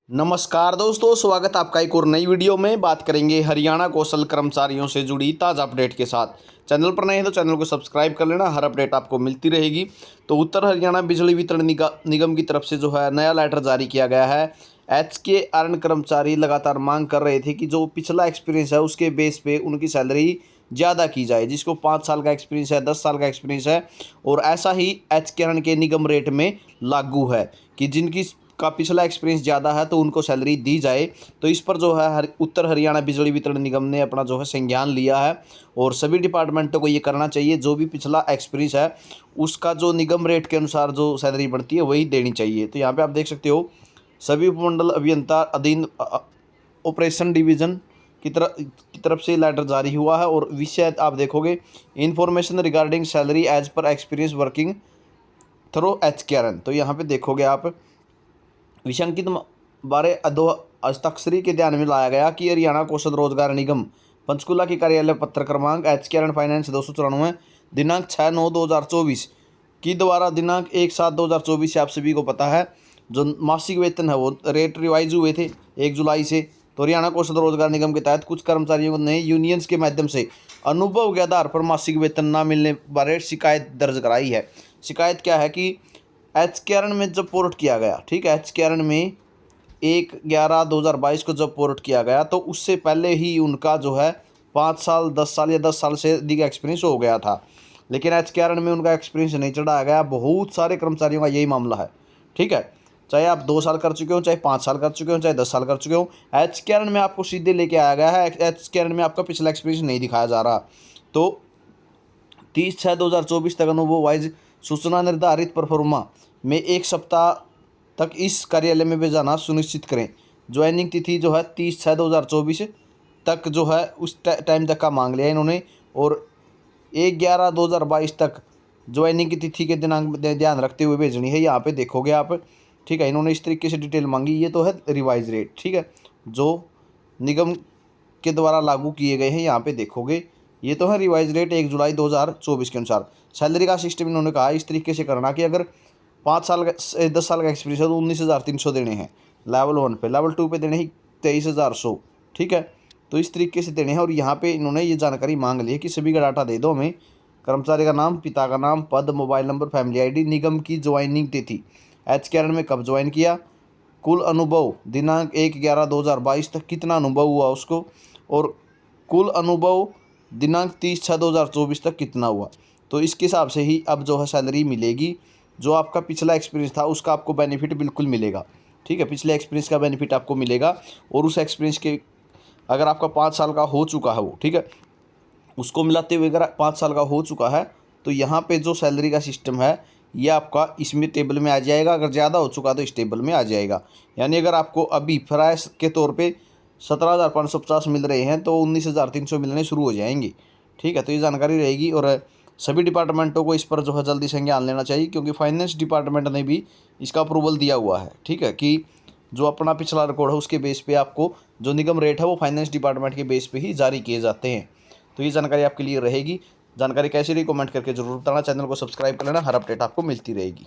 नमस्कार दोस्तों, स्वागत आपका एक और नई वीडियो में। बात करेंगे हरियाणा कौशल कर्मचारियों से जुड़ी ताज़ा अपडेट के साथ। चैनल पर नए हैं तो चैनल को सब्सक्राइब कर लेना, हर अपडेट आपको मिलती रहेगी। तो उत्तर हरियाणा बिजली वितरण निगम की तरफ से जो है नया लेटर जारी किया गया है। HKRN कर्मचारी लगातार मांग कर रहे थे कि जो पिछला एक्सपीरियंस है उसके बेस पे उनकी सैलरी ज़्यादा की जाए। जिसको 5 साल का एक्सपीरियंस है, 10 साल का एक्सपीरियंस है, और ऐसा ही HKRN के निगम रेट में लागू है कि जिनकी का पिछला एक्सपीरियंस ज़्यादा है तो उनको सैलरी दी जाए। तो इस पर जो है उत्तर हरियाणा बिजली वितरण निगम ने अपना जो है संज्ञान लिया है, और सभी डिपार्टमेंटों को ये करना चाहिए। जो भी पिछला एक्सपीरियंस है उसका जो निगम रेट के अनुसार जो सैलरी बढ़ती है वही देनी चाहिए। तो यहाँ पे आप देख सकते हो सभी उपमंडल अभियंता अधीन ऑपरेशन डिवीज़न की तरफ से लेटर जारी हुआ है, और विषय आप देखोगे information regarding salary as per experience working through HKRN। तो यहाँ पे देखोगे आप विशंकित बारे अधो हस्ताक्षरी के ध्यान में लाया गया कि हरियाणा कौशल रोजगार निगम पंचकूला के कार्यालय पत्र क्रमांक HKRN फाइनेंस 294 दिनांक 6/9/2024 की द्वारा दिनांक 1/7/2024 से आप सभी को पता है जो मासिक वेतन है वो रेट रिवाइज हुए थे 1 जुलाई से। तो हरियाणा कौशल रोजगार निगम के तहत कुछ कर्मचारियों ने यूनियंस के माध्यम से अनुभव के आधार पर मासिक वेतन न मिलने बारे शिकायत दर्ज कराई है। शिकायत क्या है कि HKRN में जब पोर्ट किया गया, ठीक है, HKRN में 1/11/2022 को जब पोर्ट किया गया तो उससे पहले ही उनका जो है 5 साल 10 साल या 10 साल से अधिक एक्सपीरियंस हो गया था, लेकिन HKRN में उनका एक्सपीरियंस नहीं चढ़ाया गया। बहुत सारे कर्मचारियों का यही मामला है, ठीक है, चाहे आप 2 साल कर चुके हो, चाहे 5 साल कर चुके हो, चाहे 10 साल कर चुके हो। HKRN में आपको सीधे लेके आया गया है, HKRN में आपका पिछला एक्सपीरियंस नहीं दिखाया जा रहा। तो 30/6/2024 तक अनुभव वाइज सूचना निर्धारित परफॉर्मा में 1 सप्ताह तक इस कार्यालय में भेजाना सुनिश्चित करें। ज्वाइनिंग तिथि जो है 30/6/2024 तक जो है उस टाइम तक का मांग लिया इन्होंने, और 1/11/2022 तक ज्वाइनिंग की तिथि के दिनांक ध्यान रखते हुए भेजनी है। यहाँ पे देखोगे आप, ठीक है, इन्होंने इस तरीके से डिटेल मांगी। ये तो है रिवाइज रेट, ठीक है, जो निगम के द्वारा लागू किए गए हैं। यहाँ पे देखोगे ये तो है रिवाइज रेट 1 जुलाई 2024 के अनुसार। सैलरी का सिस्टम इन्होंने कहा इस तरीके से करना कि अगर 5 साल का 10 साल का एक्सपीरियंस है तो 19,300 देने हैं लेवल 1 पे, लेवल 2 पे देने ही 23,100, ठीक है। तो इस तरीके से देने हैं, और यहाँ पे इन्होंने ये जानकारी मांग ली है कि सभी का डाटा दे दो हमें, कर्मचारी का नाम, पिता का नाम, पद, मोबाइल नंबर, फैमिली ID, निगम की ज्वाइनिंग तिथि, HKRN में कब ज्वाइन किया, कुल अनुभव दिनांक 1/11/2022 तक कितना अनुभव हुआ उसको, और कुल अनुभव दिनांक 30/6/2024 तक कितना हुआ। तो इसके हिसाब से ही अब जो है सैलरी मिलेगी। जो आपका पिछला एक्सपीरियंस था उसका आपको बेनिफिट बिल्कुल मिलेगा, ठीक है, पिछले एक्सपीरियंस का बेनिफिट आपको मिलेगा। और उस एक्सपीरियंस के अगर आपका 5 साल का हो चुका है वो, ठीक है, उसको मिलाते हुए अगर 5 साल का हो चुका है तो यहाँ पे जो सैलरी का सिस्टम है ये आपका इसमें टेबल में आ जाएगा। अगर ज़्यादा हो चुका तो इस टेबल में आ जाएगा। यानी अगर आपको अभी फ्राइस के तौर पे 17,550 मिल रहे हैं तो 19,300 मिलने शुरू हो जाएंगे, ठीक है। तो ये जानकारी रहेगी, और सभी डिपार्टमेंटों को इस पर जो है जल्दी संज्ञान लेना चाहिए, क्योंकि फाइनेंस डिपार्टमेंट ने भी इसका अप्रूवल दिया हुआ है, ठीक है, कि जो अपना पिछला रिकॉर्ड है उसके बेस पे आपको जो निगम रेट है वो फाइनेंस डिपार्टमेंट के बेस पे ही जारी किए जाते हैं। तो ये जानकारी आपके लिए रहेगी। जानकारी कैसी रही कमेंट करके जरूर बताना। चैनल को सब्सक्राइब कर लेना, हर अपडेट आपको मिलती रहेगी।